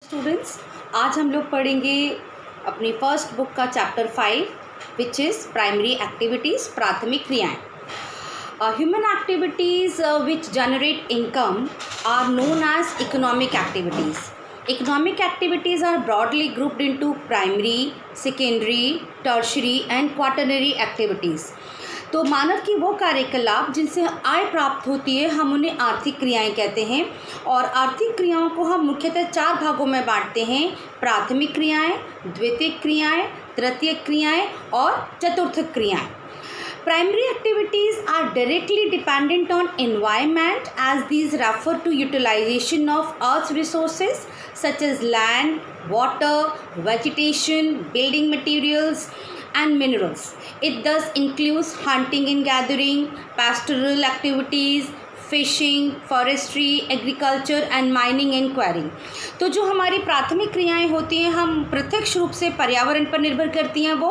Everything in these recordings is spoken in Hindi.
स्टूडेंट्स, आज हम लोग पढ़ेंगे अपनी फर्स्ट बुक का chapter 5 which is primary activities, प्राथमिक क्रियाएं। Human activities which generate income are known as economic activities. Economic activities are broadly grouped into primary, secondary, tertiary and quaternary activities. तो मानव की वो कार्यकलाप जिनसे आय प्राप्त होती है हम उन्हें आर्थिक क्रियाएं कहते हैं। और आर्थिक क्रियाओं को हम मुख्यतः 4 भागों में बांटते हैं: प्राथमिक क्रियाएं, द्वितीयक क्रियाएं, तृतीयक क्रियाएं और चतुर्थक क्रियाएं. Primary activities are directly dependent on environment as these refer to utilization of earth's resources such as land, water, vegetation, building materials and minerals. It thus includes hunting and gathering, pastoral activities, fishing, forestry, agriculture and mining and enquiring. तो जो हमारी प्राथमिक क्रियाएं होती हैं हम प्रत्यक्ष रूप से पर्यावरण पर निर्भर करती हैं वो,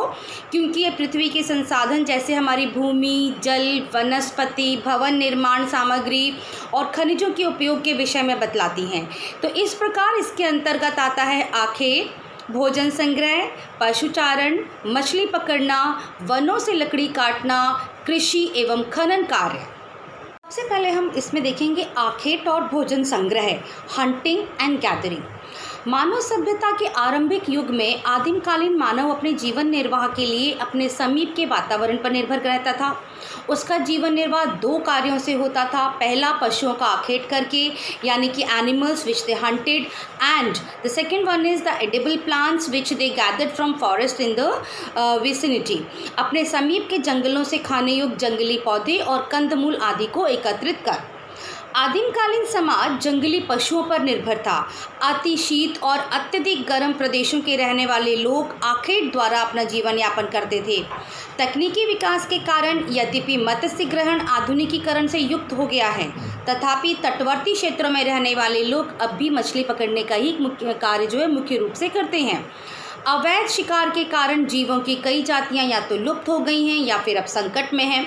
क्योंकि ये पृथ्वी के संसाधन जैसे हमारी भूमि, जल, वनस्पति, भवन निर्माण सामग्री और खनिजों के उपयोग के विषय में बतलाती हैं. तो इस प्रकार इसके अंतर्गत आता है आखेट, भोजन संग्रह, पशुचारण, मछली पकड़ना, वनों से लकड़ी काटना, कृषि एवं खनन कार्य. सबसे पहले हम इसमें देखेंगे आखेट और भोजन संग्रह, हंटिंग एंड गैदरिंग. मानव सभ्यता के आरंभिक युग में आदिमकालीन मानव अपने जीवन निर्वाह के लिए अपने समीप के वातावरण पर निर्भर रहता था. उसका जीवन निर्वाह 2 कार्यों से होता था. पहला, पशुओं का आखेट करके, यानी कि animals which they hunted, and the second one is the edible plants which they gathered from forest in the vicinity. अपने समीप के जंगलों से खाने योग्य जंगली पौधे और कंदमूल आदि को एकत्रित कर. आदिमकालीन समाज जंगली पशुओं पर निर्भर था. अति शीत और अत्यधिक गर्म प्रदेशों के रहने वाले लोग आखेट द्वारा अपना जीवन यापन करते थे. तकनीकी विकास के कारण यद्यपि मत्स्य ग्रहण आधुनिकीकरण से युक्त हो गया है, तथापि तटवर्ती क्षेत्रों में रहने वाले लोग अब भी मछली पकड़ने का ही कार्य मुख्य रूप से करते हैं. अवैध शिकार के कारण जीवों की कई जातियां या तो लुप्त हो गई हैं या फिर अब संकट में हैं.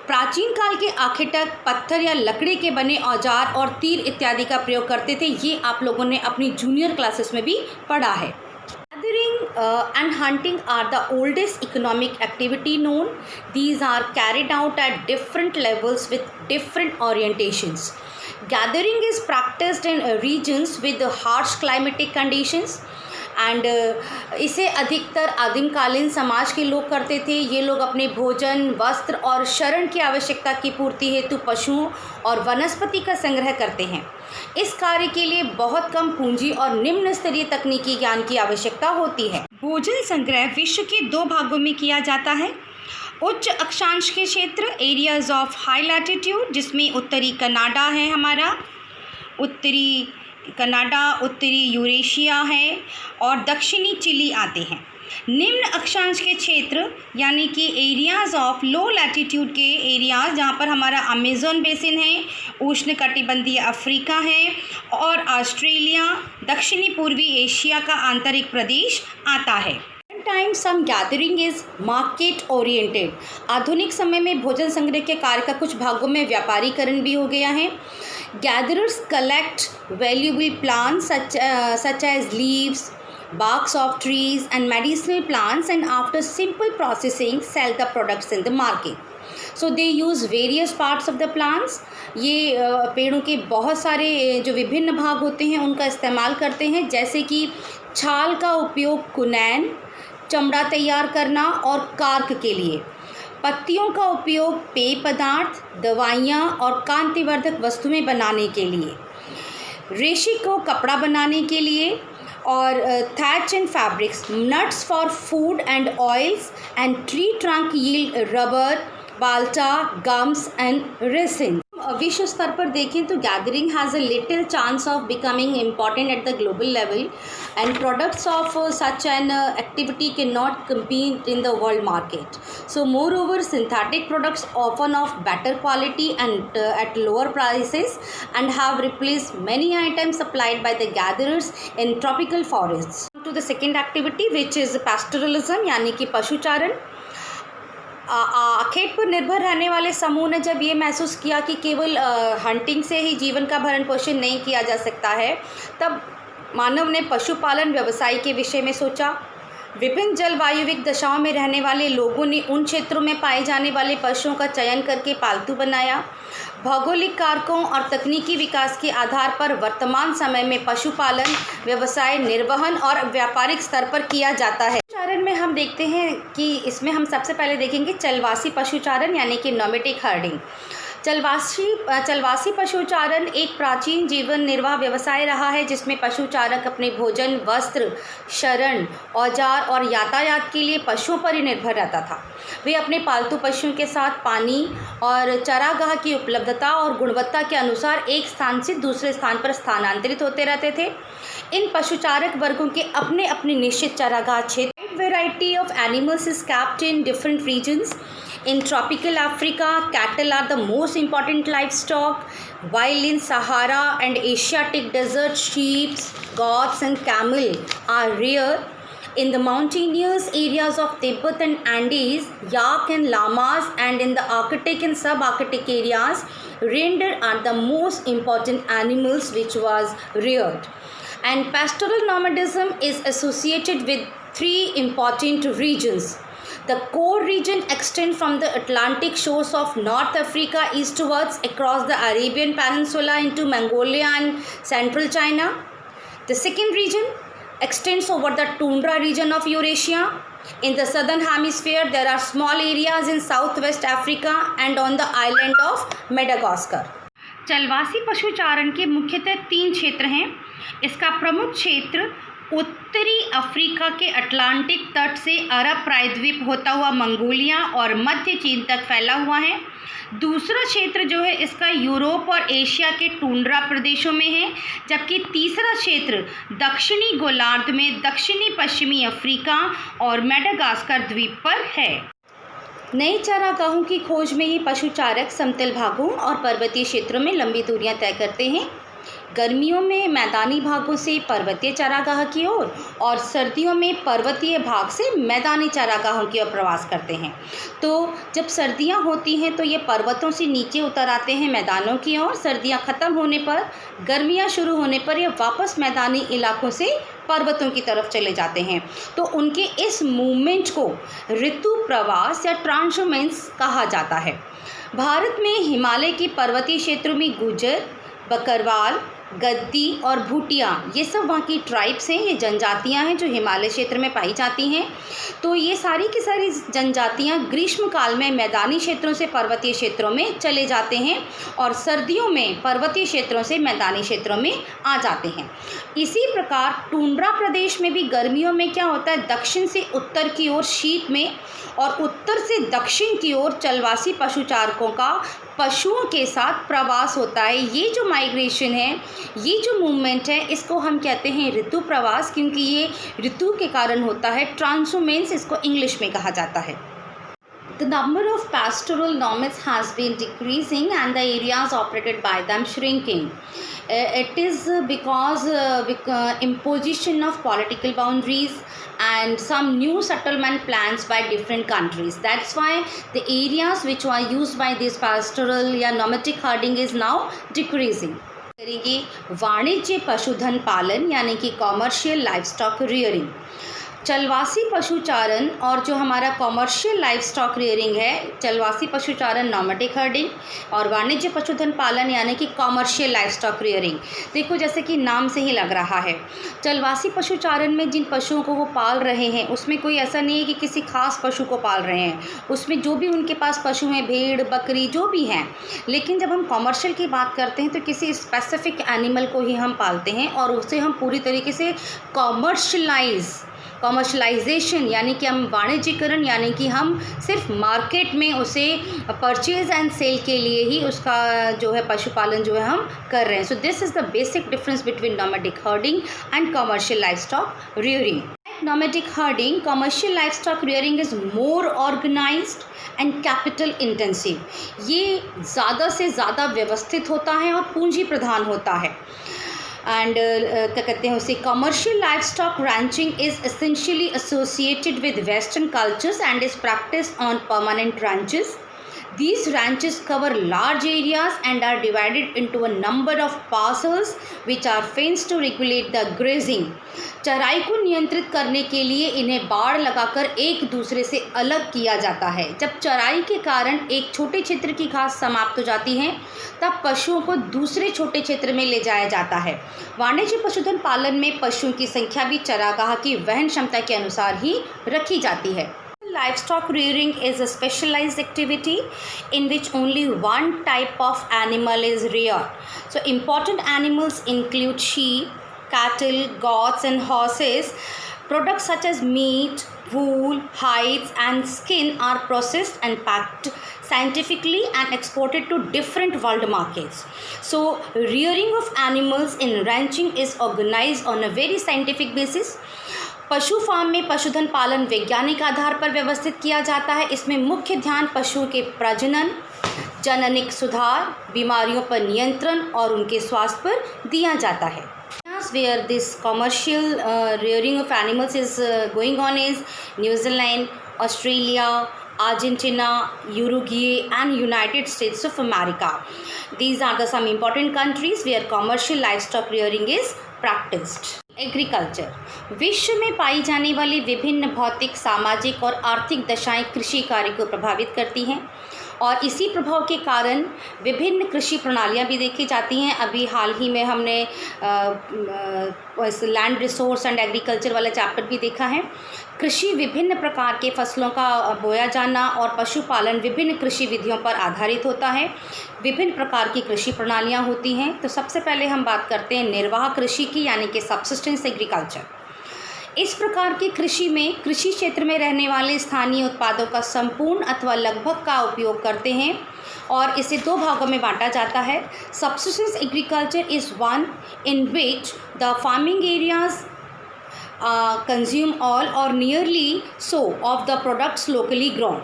प्राचीन काल के आखेटक पत्थर या लकड़ी के बने औजार और तीर इत्यादि का प्रयोग करते थे. ये आप लोगों ने अपनी जूनियर क्लासेस में भी पढ़ा है. Gathering and hunting are the oldest economic activity known. These are carried out at different levels with different orientations. Gathering is practiced in regions with harsh climatic conditions. And इसे अधिकतर आदिमकालीन समाज के लोग करते थे. ये लोग अपने भोजन, वस्त्र और शरण की आवश्यकता की पूर्ति हेतु पशुओं और वनस्पति का संग्रह करते हैं. इस कार्य के लिए बहुत कम पूंजी और निम्न स्तरीय तकनीकी ज्ञान की आवश्यकता होती है. भोजन संग्रह विश्व के 2 भागों में किया जाता है. उच्च अक्षांश के क्षेत्र, एरियाज ऑफ हाई लैटिट्यूड, जिसमें उत्तरी कनाडा है, हमारा उत्तरी कनाडा, उत्तरी यूरेशिया है और दक्षिणी चिली आते हैं. निम्न अक्षांश के क्षेत्र यानी कि एरियाज़ ऑफ लो लैटिट्यूड के एरियाज़, जहाँ पर हमारा अमेज़न बेसिन है, उष्णकटिबंधीय अफ्रीका है और ऑस्ट्रेलिया, दक्षिणी पूर्वी एशिया का आंतरिक प्रदेश आता है. Time some gathering is market oriented. आधुनिक समय में भोजन संग्रह के कार्य का कुछ भागों में व्यापारीकरण भी हो गया है. Gatherers collect valuable plants such as leaves, barks of trees and medicinal plants, and after simple processing sell the products in the market. So they use various parts of the plants. ये पेड़ों के बहुत सारे जो विभिन्न भाग होते हैं उनका इस्तेमाल करते हैं, जैसे कि छाल का उपयोग कुनैन, चमड़ा तैयार करना और कार्क के लिए, पत्तियों का उपयोग पेय पदार्थ, दवाइयाँ और कांतिवर्धक वस्तुएं बनाने के लिए, रेशे को कपड़ा बनाने के लिए, और thatch and fabrics, nuts for food and oils, and tree trunk yield rubber, balata, gums and resin. विश्व स्तर पर देखें तो gathering has a little chance of becoming important at the global level, and products of such an activity can not compete in the world market. So moreover, synthetic products often of better quality and at lower prices and have replaced many items supplied by the gatherers in tropical forests. To the second activity which is pastoralism, यानी कि पशुचारण. आखेट पर निर्भर रहने वाले समूह ने जब ये महसूस किया कि केवल हंटिंग से ही जीवन का भरण पोषण नहीं किया जा सकता है, तब मानव ने पशुपालन व्यवसाय के विषय में सोचा। विभिन्न जलवायुविक दशाओं में रहने वाले लोगों ने उन क्षेत्रों में पाए जाने वाले पशुओं का चयन करके पालतू बनाया। भौगोलिक कारकों और तकनीकी विकास के आधार पर वर्तमान समय में पशुपालन व्यवसाय निर्वहन और व्यापारिक स्तर पर किया जाता है। पशुचारण में हम देखते हैं कि इसमें हम सबसे पहले देखेंगे चलवासी पशुचारण यानी कि नोमेटिक हर्डिंग। चलवासी पशुचारण एक प्राचीन जीवन निर्वाह व्यवसाय रहा है जिसमें पशुचारक अपने भोजन, वस्त्र, शरण, औजार और यातायात के लिए पशुओं पर ही निर्भर रहता था। वे अपने पालतू पशुओं के साथ पानी और चारागाह की उपलब्धता और गुणवत्ता के अनुसार एक स्थान से दूसरे स्थान पर स्थानांतरित होते रहते थे। इन पशुचारक वर्गों के अपने अपने निश्चित चारागाह क्षेत्र। Variety of animals is kept in different regions. In tropical Africa, cattle are the most important livestock, while in Sahara and Asiatic desert, sheep, goats and camel are rare. In the mountainous areas of Tibet and Andes, yak and llamas, and in the Arctic and subarctic areas, reindeer are the most important animals which was reared. And pastoral nomadism is associated with three important regions. The core region extends from the Atlantic shores of North Africa eastwards across the Arabian Peninsula into Mongolia and central China. The second region extends over the tundra region of Eurasia. In the southern hemisphere, there are small areas in southwest Africa and on the island of Madagascar. चलवासी पशुचारण के मुख्यतः 3 क्षेत्र हैं। इसका प्रमुख क्षेत्र उत्तरी अफ्रीका के अटलांटिक तट से अरब प्रायद्वीप होता हुआ मंगोलिया और मध्य चीन तक फैला हुआ है। दूसरा क्षेत्र जो है इसका यूरोप और एशिया के टुंड्रा प्रदेशों में है, जबकि तीसरा क्षेत्र दक्षिणी गोलार्ध में दक्षिणी पश्चिमी अफ्रीका और मेडागास्कर द्वीप पर है। नए चारागाहों की खोज में ही पशुचारक समतल भागों और पर्वतीय क्षेत्रों में लंबी दूरियां तय करते हैं। गर्मियों में मैदानी भागों से पर्वतीय चारागाह की ओर और सर्दियों में पर्वतीय भाग से मैदानी चारागाहों की ओर प्रवास करते हैं। तो जब सर्दियां होती हैं तो ये पर्वतों से नीचे उतर आते हैं मैदानों की ओर। सर्दियां ख़त्म होने पर, गर्मियां शुरू होने पर ये वापस मैदानी इलाकों से पर्वतों की तरफ चले जाते हैं। तो उनके इस मूवमेंट को ऋतु प्रवास या ट्रांसहुमेंस कहा जाता है। भारत में हिमालय के पर्वतीय क्षेत्रों में गुजर, बकरवाल, गद्दी और भूटिया ये सब वहाँ की ट्राइब्स हैं, ये जनजातियाँ हैं जो हिमालय क्षेत्र में पाई जाती हैं। तो ये सारी की सारी जनजातियाँ ग्रीष्म काल में मैदानी क्षेत्रों से पर्वतीय क्षेत्रों में चले जाते हैं और सर्दियों में पर्वतीय क्षेत्रों से मैदानी क्षेत्रों में आ जाते हैं। इसी प्रकार टुंड्रा प्रदेश में भी गर्मियों में क्या होता है, दक्षिण से उत्तर की ओर शीत में और उत्तर से दक्षिण की ओर चलवासी पशुचारकों का पशुओं के साथ प्रवास होता है। ये जो माइग्रेशन है, ये जो मूवमेंट है, इसको हम कहते हैं ऋतु प्रवास, क्योंकि ये ऋतु के कारण होता है। ट्रांसहुमेंस इसको इंग्लिश में कहा जाता है। The number of pastoral nomads has been decreasing and the areas operated by them shrinking. It is because imposition of political boundaries and some new settlement plans by different countries. That's why the areas which were used by this pastoral या nomadic herding is now decreasing. करेंगे वाणिज्य पशुधन पालन यानी कि कॉमर्शियल लाइवस्टॉक रियरिंग। चलवासी पशुचारण और जो हमारा कॉमर्शियल लाइफ स्टॉक रियरिंग है, चलवासी पशुचारण नॉमेटिक हर्डिंग और वाणिज्य पशुधन पालन यानी कि कॉमर्शियल लाइफ स्टॉक रियरिंग। देखो जैसे कि नाम से ही लग रहा है, चलवासी पशुचारण में जिन पशुओं को वो पाल रहे हैं उसमें कोई ऐसा नहीं है कि किसी खास पशु को पाल रहे हैं, उसमें जो भी उनके पास पशु हैं, भेड़ बकरी जो भी हैं। लेकिन जब हम कॉमर्शियल की बात करते हैं तो किसी स्पेसिफिक एनिमल को ही हम पालते हैं और उसे हम पूरी तरीके से कॉमर्शलाइजेशन यानी कि हम वाणिज्यकरण यानी कि हम सिर्फ मार्केट में उसे परचेज एंड सेल के लिए ही उसका जो है पशुपालन जो है हम कर रहे हैं। So this is the basic difference between nomadic herding and commercial livestock rearing. Nomadic herding, commercial livestock rearing is more organized and capital intensive. ये ज़्यादा से ज़्यादा व्यवस्थित होता है और पूंजी प्रधान होता है। एंड क्या कहते हैं उसे, commercial livestock ranching is essentially associated with western cultures and is practice on permanent ranches. These ranches cover large areas and are divided into a number of parcels which are fenced to regulate the grazing. चराई को नियंत्रित करने के लिए इन्हें बाड़ लगाकर एक दूसरे से अलग किया जाता है। जब चराई के कारण एक छोटे क्षेत्र की घास समाप्त हो जाती है तब पशुओं को दूसरे छोटे क्षेत्र में ले जाया जाता है। वाणिज्य पशुधन पालन में पशुओं की संख्या भी चरागाह की वहन क्षमता के अनुसार ही रखी जाती है। Livestock rearing is a specialized activity in which only one type of animal is reared. So important animals include sheep, cattle, goats and horses. Products such as meat, wool, hides and skin are processed and packed scientifically and exported to different world markets. So rearing of animals in ranching is organized on a very scientific basis. पशु फार्म में पशुधन पालन वैज्ञानिक आधार पर व्यवस्थित किया जाता है। इसमें मुख्य ध्यान पशुओं के प्रजनन, जननिक सुधार, बीमारियों पर नियंत्रण और उनके स्वास्थ्य पर दिया जाता है। Where this commercial rearing of animals is going on is New Zealand, Australia, Argentina, Uruguay and United States of America. These are the some important countries where commercial livestock rearing is practiced. Agriculture, विश्व में पाई जाने वाली विभिन्न भौतिक, सामाजिक और आर्थिक दशाएं कृषि कार्य को प्रभावित करती हैं और इसी प्रभाव के कारण विभिन्न कृषि प्रणालियां भी देखी जाती हैं। अभी हाल ही में हमने लैंड रिसोर्स एंड एग्रीकल्चर वाला चैप्टर भी देखा है। कृषि विभिन्न प्रकार के फसलों का बोया जाना और पशुपालन विभिन्न कृषि विधियों पर आधारित होता है। विभिन्न प्रकार की कृषि प्रणालियां होती हैं। तो सबसे पहले हम बात करते हैं निर्वाह कृषि की, यानी कि सबसिस्टेंस एग्रीकल्चर। इस प्रकार की कृषि में कृषि क्षेत्र में रहने वाले स्थानीय उत्पादों का संपूर्ण अथवा लगभग का उपयोग करते हैं और इसे दो भागों में बांटा जाता है। Subsistence agriculture is one in which the farming areas consume all or nearly so of the products locally grown.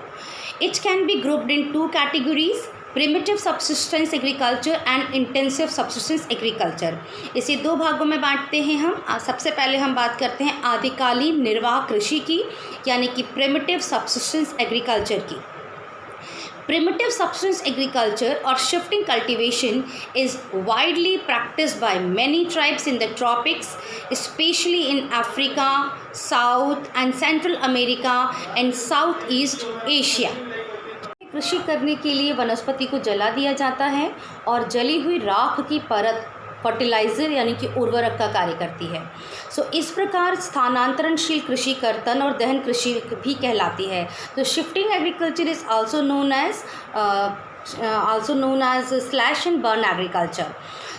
It can be grouped in two categories: primitive subsistence agriculture and intensive subsistence agriculture. इसे दो भागों में बांटते हैं हम। सबसे पहले हम बात करते हैं आदिकालीन निर्वाह कृषि की, यानी कि primitive subsistence agriculture की। Primitive subsistence agriculture or shifting cultivation is widely practiced by many tribes in the tropics, especially in Africa, South and Central America and Southeast Asia. कृषि करने के लिए वनस्पति को जला दिया जाता है और जली हुई राख की परत फर्टिलाइज़र यानी कि उर्वरक का कार्य करती है। सो इस प्रकार स्थानांतरणशील कृषि कर्तन और दहन कृषि भी कहलाती है। तो shifting agriculture is also known as slash and burn agriculture.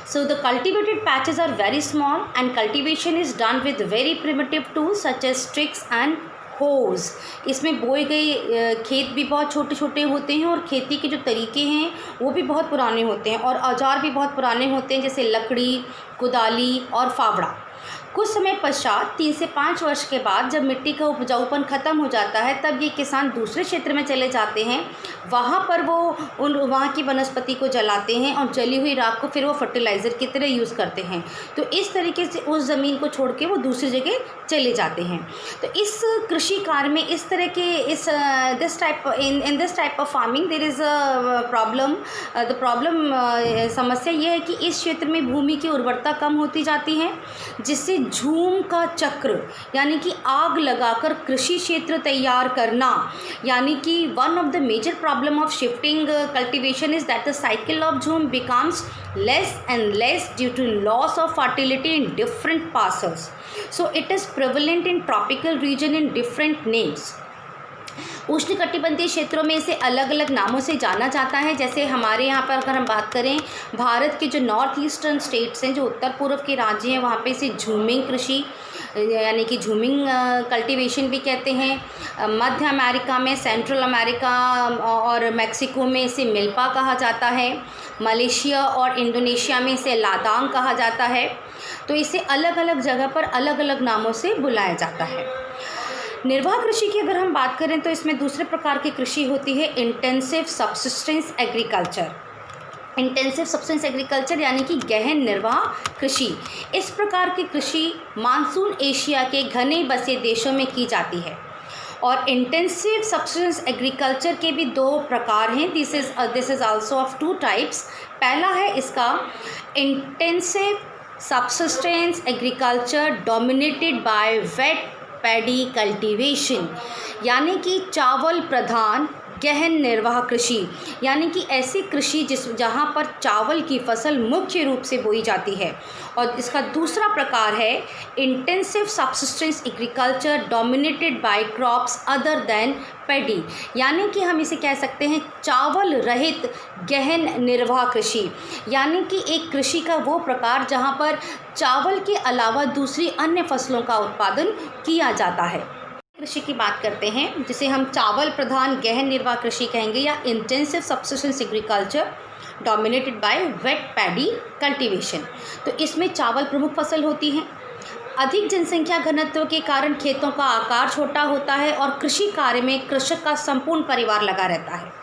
So the cultivated patches are very small and cultivation is done with very primitive tools such as sticks and होज। इसमें बोए गए खेत भी बहुत छोटे छोटे होते हैं और खेती के जो तरीके हैं वो भी बहुत पुराने होते हैं और औजार भी बहुत पुराने होते हैं, जैसे लकड़ी, कुदाली और फावड़ा। कुछ समय पश्चात 3 से 5 वर्ष के बाद जब मिट्टी का उपजाऊपन ख़त्म हो जाता है तब ये किसान दूसरे क्षेत्र में चले जाते हैं। वहाँ पर वो वहाँ की वनस्पति को जलाते हैं और जली हुई राख को फिर वो फर्टिलाइज़र की तरह यूज़ करते हैं। तो इस तरीके से उस ज़मीन को छोड़ के वो दूसरी जगह चले जाते हैं। तो इस कृषि कार्य में इस तरह के this type of farming there is a problem. The problem समस्या ये है कि इस क्षेत्र में भूमि की उर्वरता कम होती जाती है, जिससे झूम का चक्र यानी कि आग लगाकर कृषि क्षेत्र तैयार करना, यानी कि one of the major problem of shifting cultivation is that the cycle of jhum becomes less and less due to loss of fertility in different parcels. So it is prevalent in tropical region in different names. उष्णकटिबंधीय क्षेत्रों में इसे अलग अलग नामों से जाना जाता है। जैसे हमारे यहाँ पर अगर हम बात करें भारत के जो नॉर्थ ईस्टर्न स्टेट्स हैं, जो उत्तर पूर्व के राज्य हैं, वहाँ पे इसे झूमिंग कृषि यानी कि झूमिंग कल्टीवेशन भी कहते हैं। मध्य अमेरिका में, सेंट्रल अमेरिका और मैक्सिको में इसे मिल्पा कहा जाता है। मलेशिया और इंडोनेशिया में इसे लादांग कहा जाता है। तो इसे अलग अलग जगह पर अलग अलग नामों से बुलाया जाता है। निर्वाह कृषि की अगर हम बात करें तो इसमें दूसरे प्रकार की कृषि होती है intensive subsistence agriculture. Intensive subsistence agriculture यानी कि गहन निर्वाह कृषि। इस प्रकार की कृषि मानसून एशिया के घने बसे देशों में की जाती है और इंटेंसिव सब्सिस्टेंस एग्रीकल्चर के भी दो प्रकार हैं। This is also of two types. पहला है इसका intensive subsistence agriculture dominated by weight paddy cultivation, यानी कि चावल प्रधान गहन निर्वाह कृषि, यानी कि ऐसी कृषि जहाँ पर चावल की फसल मुख्य रूप से बोई जाती है। और इसका दूसरा प्रकार है intensive subsistence agriculture dominated by crops other than paddy, यानी कि हम इसे कह सकते हैं चावल रहित गहन निर्वाह कृषि, यानी कि एक कृषि का वो प्रकार जहाँ पर चावल के अलावा दूसरी अन्य फसलों का उत्पादन किया जाता है। कृषि की बात करते हैं जिसे हम चावल प्रधान गहन निर्वाह कृषि कहेंगे या intensive subsistence agriculture dominated by weight paddy cultivation. तो इसमें चावल प्रमुख फसल होती है। अधिक जनसंख्या घनत्व के कारण खेतों का आकार छोटा होता है और कृषि कार्य में कृषक का संपूर्ण परिवार लगा रहता है।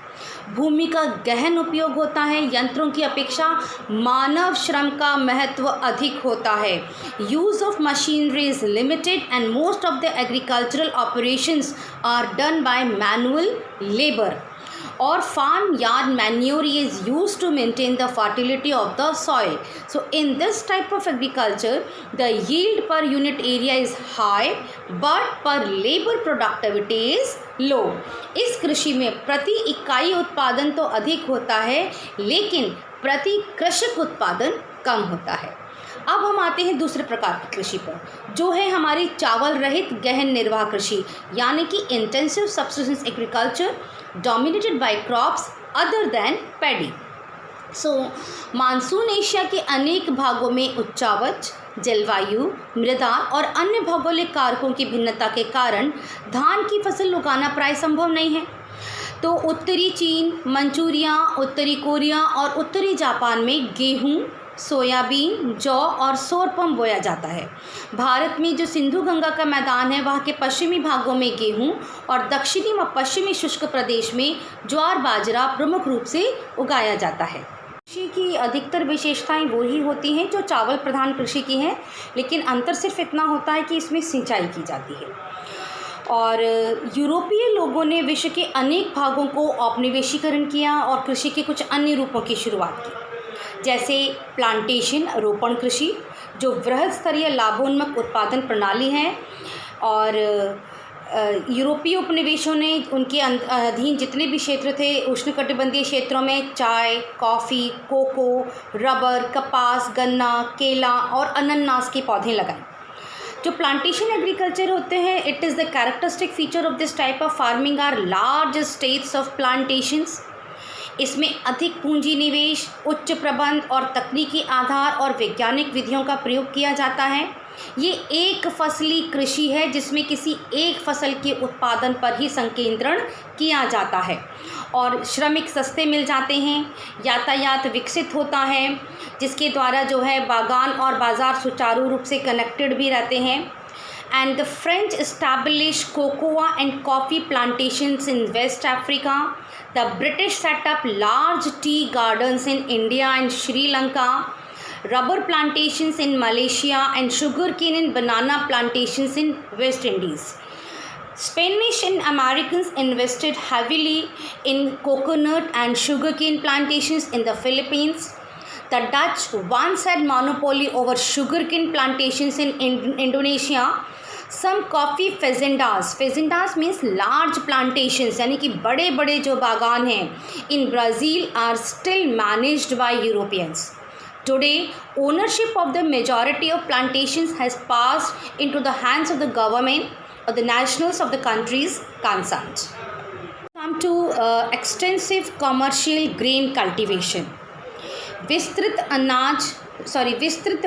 भूमि का गहन उपयोग होता है। यंत्रों की अपेक्षा मानव श्रम का महत्व अधिक होता है। Use of machinery is limited and most of the agricultural operations are done by manual labour or farm yard manure is used to maintain the fertility of the soil. So in this type of agriculture, the yield per unit area is high but per labor productivity is low. इस कृषि में प्रति इकाई उत्पादन तो अधिक होता है लेकिन प्रति कृषक उत्पादन कम होता है। अब हम आते हैं दूसरे प्रकार की कृषि पर, जो है हमारी चावल रहित गहन निर्वाह कृषि, यानी कि intensive subsistence agriculture dominated by crops other than paddy. So monsoon Asia के अनेक भागों में उच्चावच जलवायु, मृदा और अन्य भौगोलिक कारकों की भिन्नता के कारण धान की फसल उगाना प्राय संभव नहीं है। तो उत्तरी चीन, मंचूरिया, उत्तरी कोरिया और उत्तरी जापान में गेहूँ, सोयाबीन, जौ और सोरपम बोया जाता है। भारत में जो सिंधु गंगा का मैदान है वहाँ के पश्चिमी भागों में गेहूं और दक्षिणी व पश्चिमी शुष्क प्रदेश में ज्वार बाजरा प्रमुख रूप से उगाया जाता है। कृषि की अधिकतर विशेषताएं वो ही होती हैं जो चावल प्रधान कृषि की हैं, लेकिन अंतर सिर्फ इतना होता है कि इसमें सिंचाई की जाती है। और यूरोपीय लोगों ने विश्व के अनेक भागों को औपनिवेशीकरण किया और कृषि के कुछ अन्य रूपों की शुरुआत की, जैसे प्लांटेशन रोपण कृषि, जो वृहद स्तरीय लाभोन्मुख उत्पादन प्रणाली है। और यूरोपीय उपनिवेशों ने उनके अधीन जितने भी क्षेत्र थे उष्णकटिबंधीय क्षेत्रों में चाय, कॉफ़ी, कोको, रबर, कपास, गन्ना, केला और अनानास के पौधे लगाए। जो प्लांटेशन एग्रीकल्चर होते हैं, it is the characteristic feature of this type of farming are large states of plantations. इसमें अधिक पूंजी निवेश, उच्च प्रबंध और तकनीकी आधार और वैज्ञानिक विधियों का प्रयोग किया जाता है। ये एक फसली कृषि है जिसमें किसी एक फसल के उत्पादन पर ही संकेंद्रण किया जाता है और श्रमिक सस्ते मिल जाते हैं। यातायात विकसित होता है जिसके द्वारा जो है बागान और बाज़ार सुचारू रूप से कनेक्टेड भी रहते हैं। And the French established cocoa and coffee plantations in West Africa. The British set up large tea gardens in India and Sri Lanka, rubber plantations in Malaysia, and sugarcane and banana plantations in West Indies. Spanish and Americans invested heavily in coconut and sugarcane plantations in the Philippines. The Dutch once had monopoly over sugarcane plantations in Indonesia. Some coffee fazendas means large plantations, यानी कि बड़े बड़े जो बागान हैं in Brazil are still managed by Europeans. Today, ownership of the majority of plantations has passed into the hands of the government or the nationals of the countries concerned. Come to extensive commercial grain cultivation. विस्तृत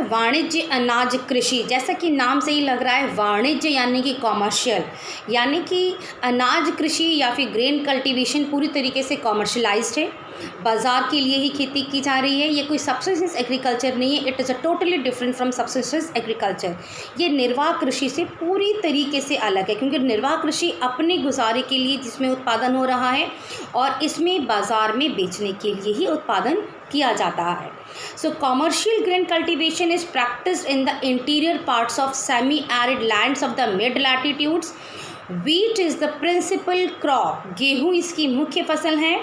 वाणिज्य अनाज कृषि, जैसा कि नाम से ही लग रहा है वाणिज्य यानी कि कॉमर्शियल, यानी कि अनाज कृषि या फिर ग्रेन कल्टीवेशन पूरी तरीके से कॉमर्शलाइज्ड है, बाज़ार के लिए ही खेती की जा रही है। ये कोई सब्सिस्टेंस एग्रीकल्चर नहीं है, it is a totally different from subsistence agriculture. ये निर्वाह कृषि से पूरी तरीके से अलग है क्योंकि निर्वाह कृषि अपने गुजारे के लिए जिसमें उत्पादन हो रहा है और इसमें बाज़ार में बेचने के लिए ही उत्पादन किया जाता है। So commercial grain cultivation is practiced in the interior parts of semi-arid lands of the mid latitudes Wheat is the principal crop. गेहूँ इसकी मुख्य फसल है.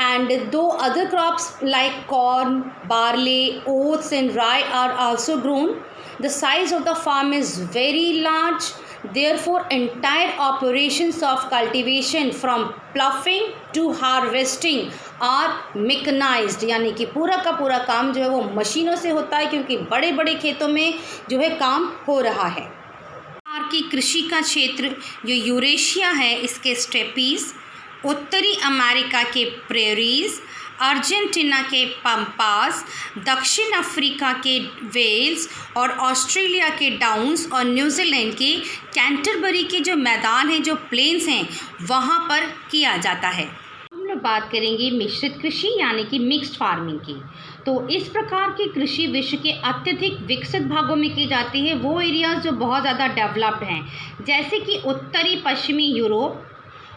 And though other crops like corn, barley, oats and rye are also grown, the size of the farm is very large. Therefore, entire operations of cultivation from ploughing to harvesting are mechanized. यानी कि पूरा का पूरा काम जो है वो मशीनों से होता है, क्योंकि बड़े बड़े खेतों में जो है काम हो रहा है. की कृषि का क्षेत्र जो यूरेशिया है, इसके स्टेपीज, उत्तरी अमेरिका के प्रेरीज, अर्जेंटीना के पम्पास, दक्षिण अफ्रीका के वेल्स और ऑस्ट्रेलिया के डाउन्स और न्यूजीलैंड के कैंटरबरी के जो मैदान हैं, जो प्लेन्स हैं, वहाँ पर किया जाता है. हम लोग बात करेंगे मिश्रित कृषि यानी कि मिक्स्ड फार्मिंग की. तो इस प्रकार की कृषि विश्व के अत्यधिक विकसित भागों में की जाती है. वो एरियाज़ जो बहुत ज़्यादा डेवलप्ड हैं, जैसे कि उत्तरी पश्चिमी यूरोप,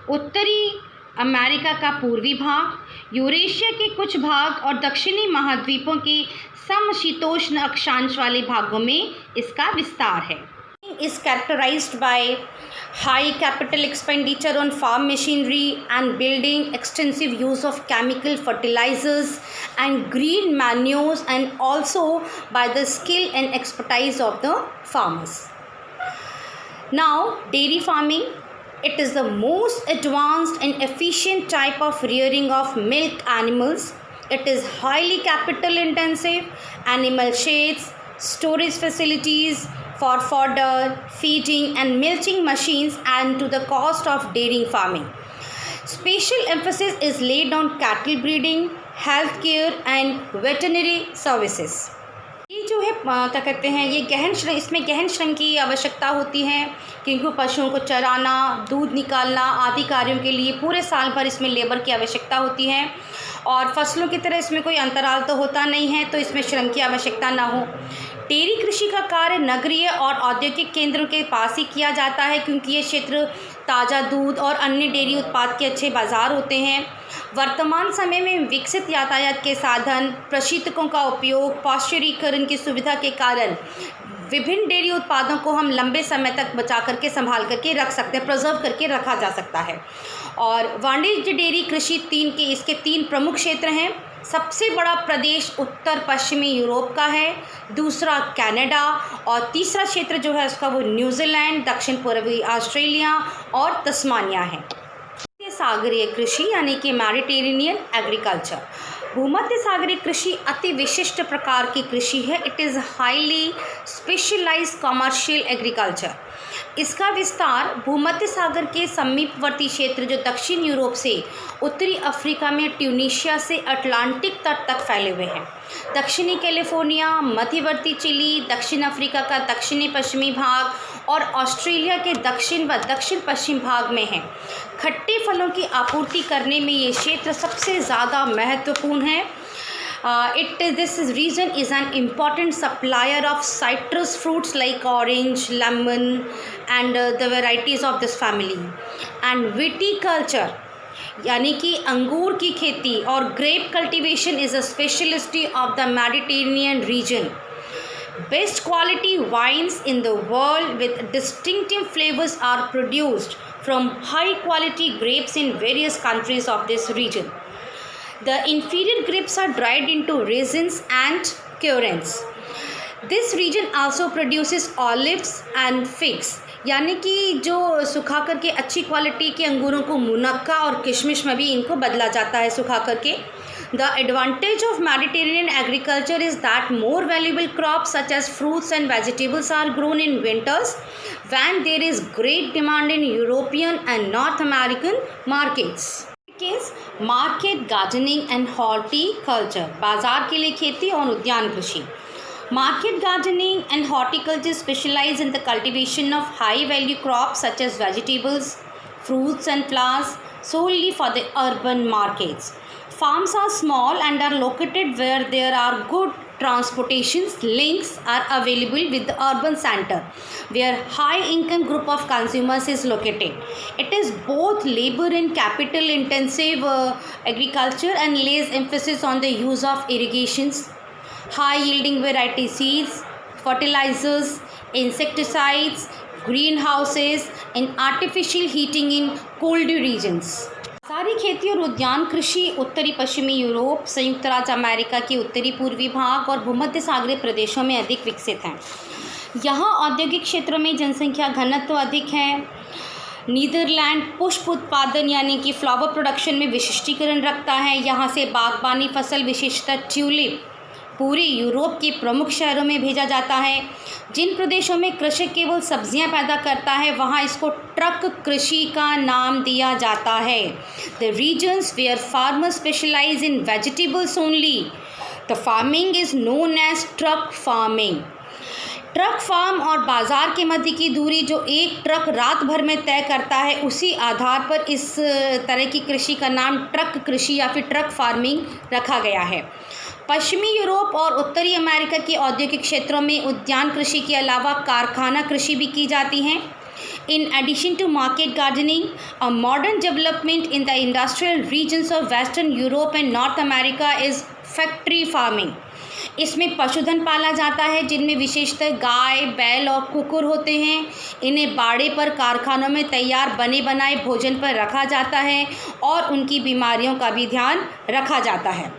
उत्तरी अमेरिका का पूर्वी भाग, यूरेशिया के कुछ भाग और दक्षिणी महाद्वीपों के समशीतोष्ण अक्षांश वाले भागों में इसका विस्तार है. is characterized by high capital expenditure on farm machinery and building, extensive use of chemical fertilizers and green manures, and also by the skill and expertise of the farmers. Now, dairy farming. It is the most advanced and efficient type of rearing of milk animals. It is highly capital intensive. Animal sheds, storage facilities for fodder, feeding and milking machines, and to the cost of dairy farming. Special emphasis is laid on cattle breeding, healthcare and veterinary services. ये जो है क्या कहते हैं, ये गहन श्रम, इसमें गहन श्रम की आवश्यकता होती है, क्योंकि पशुओं को चराना, दूध निकालना आदि कार्यों के लिए पूरे साल भर इसमें लेबर की आवश्यकता होती है. और फसलों की तरह इसमें कोई अंतराल तो होता नहीं है, तो इसमें श्रम की आवश्यकता ना हो. डेयरी कृषि का कार्य नगरीय और औद्योगिक केंद्रों के पास ही किया जाता है, क्योंकि ये क्षेत्र ताज़ा दूध और अन्य डेयरी उत्पाद के अच्छे बाज़ार होते हैं. वर्तमान समय में विकसित यातायात के साधन, प्रशीतकों का उपयोग, पाश्चरीकरण की सुविधा के कारण विभिन्न डेयरी उत्पादों को हम लंबे समय तक बचा करके संभाल करके रख सकते हैं, प्रिजर्व करके रखा जा सकता है. और वाणिज्य डेयरी कृषि इसके तीन प्रमुख क्षेत्र हैं. सबसे बड़ा प्रदेश उत्तर पश्चिमी यूरोप का है, दूसरा कनाडा, और तीसरा क्षेत्र जो है उसका वो न्यूजीलैंड, दक्षिण पूर्वी ऑस्ट्रेलिया और तस्मानिया है. सागरीय कृषि यानी कि मैडिटेरेनियन एग्रीकल्चर. भूमध्य सागरीय कृषि अति विशिष्ट प्रकार की कृषि है. It is highly specialised commercial agriculture. इसका विस्तार भूमध्य सागर के समीपवर्ती क्षेत्र जो दक्षिण यूरोप से उत्तरी अफ्रीका में ट्यूनीशिया से अटलांटिक तट तक फैले हुए हैं. दक्षिणी कैलिफोर्निया, मध्यवर्ती चिली, दक्षिण अफ्रीका का दक्षिणी पश्चिमी भाग और ऑस्ट्रेलिया के दक्षिण व दक्षिण पश्चिम भाग में है. खट्टे फलों की आपूर्ति करने में ये क्षेत्र सबसे ज़्यादा महत्वपूर्ण है. This region is an important supplier of citrus fruits like orange, lemon, and the varieties of this family. And viticulture यानी कि अंगूर की खेती और grape cultivation is a speciality of the Mediterranean region. Best quality wines in the world with distinctive flavors are produced from high quality grapes in various countries of this region. The inferior grapes are dried into resins and currants. This region also produces olives and figs. यानी कि जो सुखा करके अच्छी क्वालिटी के अंगूरों को मुनक्का और किशमिश में भी इनको बदला जाता है सुखा करके. The advantage of Mediterranean agriculture is that more valuable crops such as fruits and vegetables are grown in winters when there is great demand in European and North American markets. Market gardening and horticulture. बाजार के लिए खेती और उद्यान कृषि. Market gardening and horticulture specialize in the cultivation of high value crops such as vegetables, fruits and flowers solely for the urban markets. Farms are small and are located where there are good transportation links are available with the urban center where high income group of consumers is located. It is both labor and capital intensive agriculture and lays emphasis on the use of irrigations, high yielding variety seeds, fertilizers, insecticides, greenhouses, and artificial heating in colder regions. सारी खेती और उद्यान कृषि उत्तरी पश्चिमी यूरोप, संयुक्त राज्य अमेरिका के उत्तरी पूर्वी भाग और भूमध्य सागरीय प्रदेशों में अधिक विकसित हैं। यहाँ औद्योगिक क्षेत्रों में जनसंख्या घनत्व अधिक है। नीदरलैंड पुष्प उत्पादन यानी कि फ्लावर प्रोडक्शन में विशिष्टीकरण रखता है। यहाँ से बागबानी फसल विशेषतः ट्यूलिप पूरे यूरोप के प्रमुख शहरों में भेजा जाता है। जिन प्रदेशों में कृषक केवल सब्जियां पैदा करता है वहाँ इसको ट्रक कृषि का नाम दिया जाता है। The regions where farmers specialise in vegetables only, the farming is known as truck farming. Truck farm और बाज़ार के मध्य की दूरी जो एक ट्रक रात भर में तय करता है, उसी आधार पर इस तरह की कृषि का नाम ट्रक कृषि या फिर ट्रक फार्मिंग रखा गया है। पश्चिमी यूरोप और उत्तरी अमेरिका के औद्योगिक क्षेत्रों में उद्यान कृषि के अलावा कारखाना कृषि भी की जाती हैं। In addition to market gardening, a modern development in the industrial regions of Western Europe and North America is factory farming. इसमें पशुधन पाला जाता है जिनमें विशेषतः गाय, बैल और कुकुर होते हैं। इन्हें बाड़े पर कारखानों में तैयार बने बनाए भोजन पर रखा जाता है और उनकी बीमारियों का भी ध्यान रखा जाता है।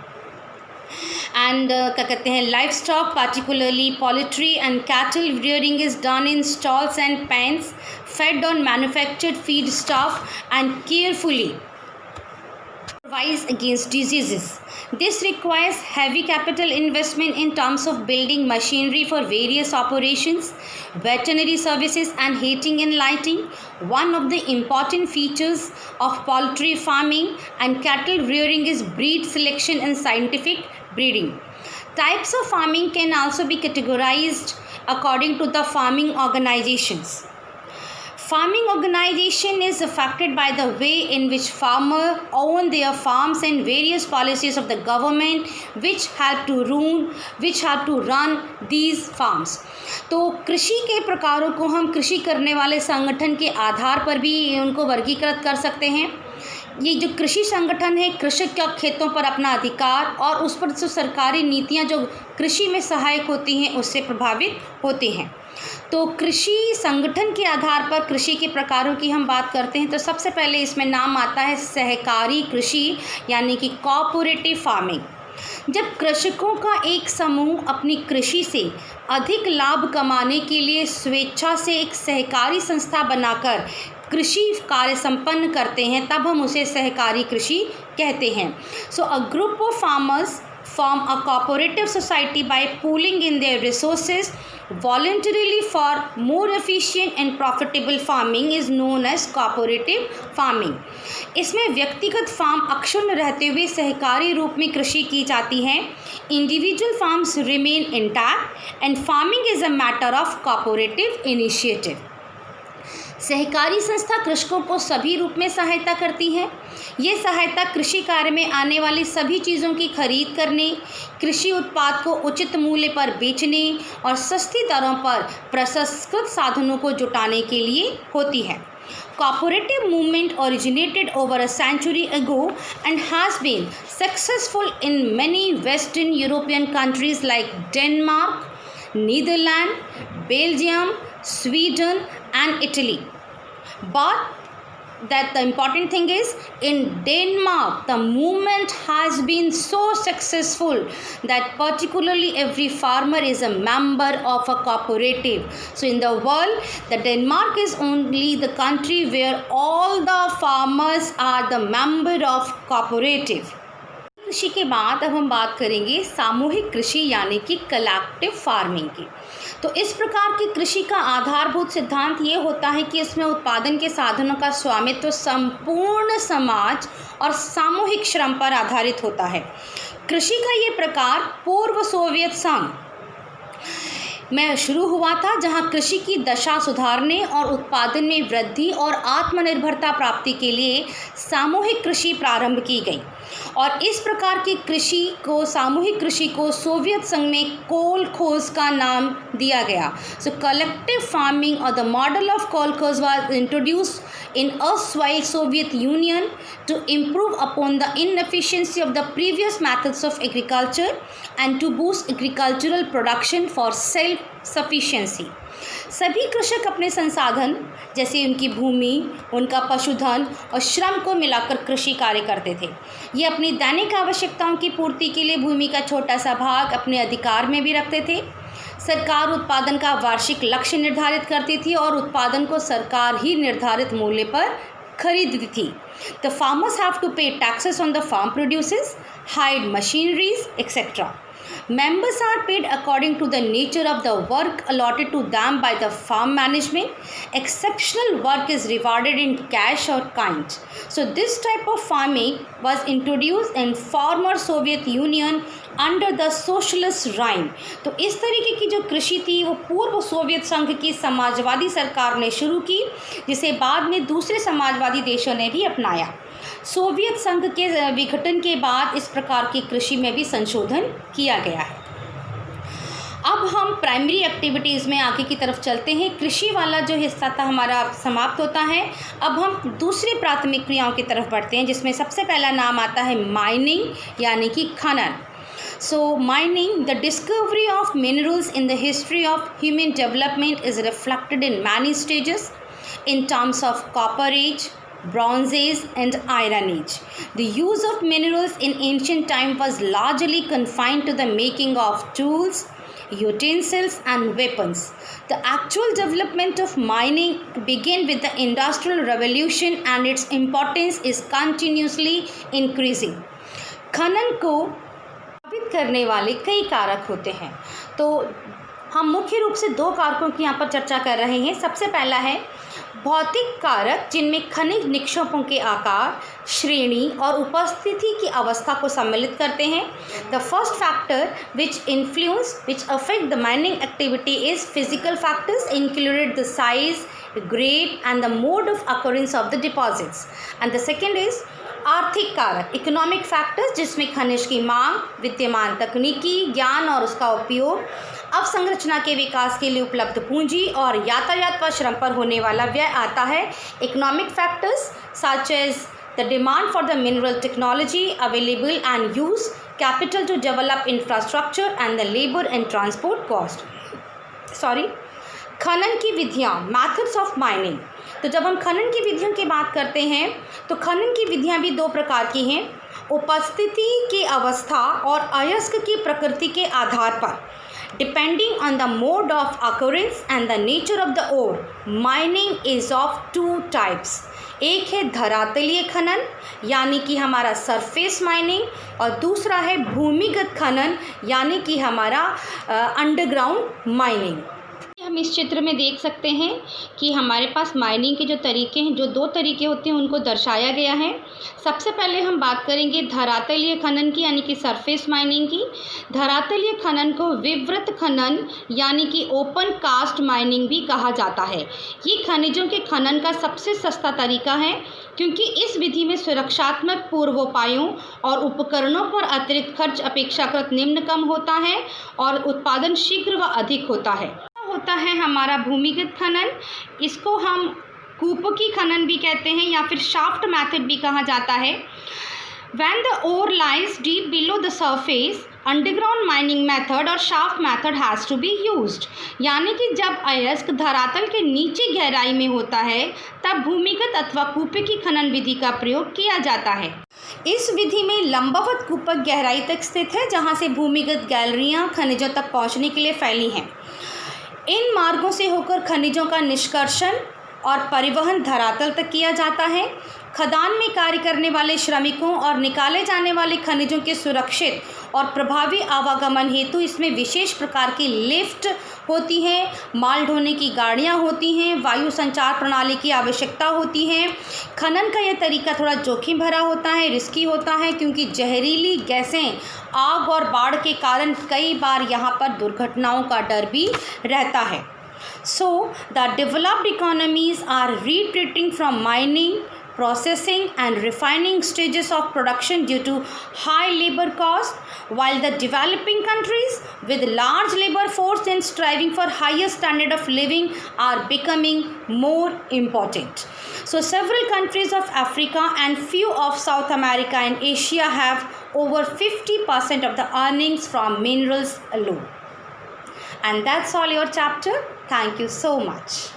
एंड क्या कहते हैं, life stock particularly poultry and cattle rearing is done in stalls and pains fade on manufactured feed stock and carefully provides against diseases. This requires heavy capital investment in terms of building machinery for various operations, veterinary services and heating and lighting. One of the important features of poultry farming and cattle rearing is breed selection and scientific breeding. Types of farming can also be categorized according to the farming organizations. Farming organization is affected by the way in which farmers own their farms and various policies of the government which help to run these farms. तो कृषि के प्रकारों को हम कृषि करने वाले संगठन के आधार पर भी उनको वर्गीकृत कर सकते हैं। ये जो कृषि संगठन है कृषक के खेतों पर अपना अधिकार और उस पर जो सरकारी नीतियाँ जो कृषि में सहायक होती हैं उससे प्रभावित होती हैं। तो कृषि संगठन के आधार पर कृषि के प्रकारों की हम बात करते हैं तो सबसे पहले इसमें नाम आता है सहकारी कृषि यानी कि कोऑपरेटिव फार्मिंग। जब कृषकों का एक समूह अपनी कृषि से अधिक लाभ कमाने के लिए स्वेच्छा से एक सहकारी संस्था बनाकर कृषि कार्य संपन्न करते हैं तब हम उसे सहकारी कृषि कहते हैं। So a group of farmers form a cooperative society by pooling in their resources voluntarily for more efficient and profitable farming is known as cooperative farming. इसमें व्यक्तिगत फार्म अक्षुण्ण रहते हुए सहकारी रूप में कृषि की जाती है। Individual farms remain intact and farming is a matter of cooperative initiative. सहकारी संस्था कृषकों को सभी रूप में सहायता करती है। ये सहायता कृषि कार्य में आने वाली सभी चीज़ों की खरीद करने, कृषि उत्पाद को उचित मूल्य पर बेचने और सस्ती दरों पर प्रसंस्कृत साधनों को जुटाने के लिए होती है। Cooperative movement originated over a century ago and has been successful in many Western European countries like Denmark, Netherlands, Belgium, Sweden and Italy. But that the important thing is in Denmark the movement has been so successful that particularly every farmer is a member of a cooperative. So in the world the Denmark is only the country where all the farmers are the member of cooperative. कृषि के बाद अब हम बात करेंगे सामूहिक कृषि यानी कि कलेक्टिव फार्मिंग की। तो इस प्रकार की कृषि का आधारभूत सिद्धांत ये होता है कि इसमें उत्पादन के साधनों का स्वामित्व संपूर्ण समाज और सामूहिक श्रम पर आधारित होता है। कृषि का ये प्रकार पूर्व सोवियत संघ में शुरू हुआ था जहां कृषि की दशा सुधारने और उत्पादन में वृद्धि और आत्मनिर्भरता प्राप्ति के लिए सामूहिक कृषि प्रारंभ की गई और इस प्रकार की कृषि को सामूहिक कृषि को सोवियत संघ में कोलखोज का नाम दिया गया। सो कलेक्टिव फार्मिंग और the model of kolkhoz was introduced in erstwhile Soviet Union to improve upon the inefficiency of the previous methods of agriculture and to boost agricultural production for self-sufficiency. सभी कृषक अपने संसाधन जैसे उनकी भूमि, उनका पशुधन और श्रम को मिलाकर कृषि कार्य करते थे। ये अपनी दैनिक आवश्यकताओं की पूर्ति के लिए भूमि का छोटा सा भाग अपने अधिकार में भी रखते थे। सरकार उत्पादन का वार्षिक लक्ष्य निर्धारित करती थी और उत्पादन को सरकार ही निर्धारित मूल्य पर खरीदती थी। The farmers have to pay taxes on the farm produces, hide machineries, etc. Members are paid according to the nature of the work allotted to them by the farm management. Exceptional work is rewarded in cash or kind. So this type of farming was introduced in former Soviet Union under the socialist reign. तो इस तरीके की जो कृषि थी वो पूर्व सोवियत संघ की समाजवादी सरकार ने शुरू की, जिसे बाद में दूसरे समाजवादी देशों ने भी अपनाया। सोवियत संघ के विघटन के बाद इस प्रकार की कृषि में भी संशोधन किया गया है। अब हम प्राइमरी एक्टिविटीज़ में आगे की तरफ चलते हैं। कृषि वाला जो हिस्सा था हमारा समाप्त होता है। अब हम दूसरी प्राथमिक क्रियाओं की तरफ बढ़ते हैं, जिसमें सबसे पहला नाम आता है माइनिंग यानी कि खनन। So mining, the discovery of minerals in the history of human development is reflected in many stages in terms of Copper Age, Bronze Age and Iron Age. The use of minerals in ancient time was largely confined to the making of tools, utensils and weapons. The actual development of mining began with the Industrial Revolution and its importance is continuously increasing. खनन को करने वाले कई कारक होते हैं, तो हम मुख्य रूप से दो कारकों की यहाँ पर चर्चा कर रहे हैं। सबसे पहला है भौतिक कारक, जिनमें खनिज निक्षेपों के आकार, श्रेणी और उपस्थिति की अवस्था को सम्मिलित करते हैं। The first factor which affect the mining activity is physical factors included the size, grade and the mode of occurrence of the deposits, and the second is आर्थिक कारक इकोनॉमिक फैक्टर्स, जिसमें खनिज की मांग, विद्यमान तकनीकी ज्ञान और उसका उपयोग, अवसंरचना के विकास के लिए उपलब्ध पूंजी और यातायात व श्रम पर होने वाला व्यय आता है। Economic factors such as the demand for the mineral technology available and use capital to develop infrastructure and the labour and transport cost. खनन की विधियाँ, मैथड्स ऑफ माइनिंग। तो जब हम खनन की विधियों की बात करते हैं तो खनन की विधियाँ भी दो प्रकार की हैं। उपस्थिति की अवस्था और अयस्क की प्रकृति के आधार पर, depending on the mode of occurrence and the nature of the ore, mining is of two types. एक है धरातलीय खनन यानी कि हमारा सरफेस माइनिंग, और दूसरा है भूमिगत खनन यानी कि हमारा अंडरग्राउंड माइनिंग। हम इस चित्र में देख सकते हैं कि हमारे पास माइनिंग के जो तरीके हैं, जो दो तरीके होते हैं, उनको दर्शाया गया है। सबसे पहले हम बात करेंगे धरातलीय खनन की यानी कि सरफेस माइनिंग की। धरातलीय खनन को विवृत खनन यानी कि ओपन कास्ट माइनिंग भी कहा जाता है। ये खनिजों के खनन का सबसे सस्ता तरीका है, क्योंकि इस विधि में सुरक्षात्मक पूर्वोपायों और उपकरणों पर अतिरिक्त खर्च अपेक्षाकृत निम्न कम होता है और उत्पादन शीघ्र व अधिक होता है हमारा भूमिगत खनन। इसको हम कूपकी खनन भी कहते हैं या फिर शाफ्ट मेथड भी कहा जाता है। When the ore lies deep below the surface, underground mining method और shaft method has to be used, यानी कि जब अयस्क धरातल के नीचे गहराई में होता है तब भूमिगत अथवा कूपकी खनन विधि का प्रयोग किया जाता है। इस विधि में लंबवत कूपक गहराई तक स्थित है, जहां से भूमिगत गैलरियां खनिजों तक पहुंचने के लिए फैली हैं। इन मार्गों से होकर खनिजों का निष्कर्षण और परिवहन धरातल तक किया जाता है। खदान में कार्य करने वाले श्रमिकों और निकाले जाने वाले खनिजों के सुरक्षित और प्रभावी आवागमन हेतु इसमें विशेष प्रकार की लिफ्ट होती है, माल ढोने की गाड़ियां होती हैं, वायु संचार प्रणाली की आवश्यकता होती है। खनन का यह तरीका थोड़ा जोखिम भरा होता है, रिस्की होता है, क्योंकि जहरीली गैसें, आग और बाढ़ के कारण कई बार यहाँ पर दुर्घटनाओं का डर भी रहता है। So the developed economies are retreating from mining, processing and refining stages of production due to high labor cost, while the developing countries with large labor force and striving for higher standard of living are becoming more important. So several countries of Africa and few of South America and Asia have over 50% of the earnings from minerals alone. And that's all your chapter. Thank you so much.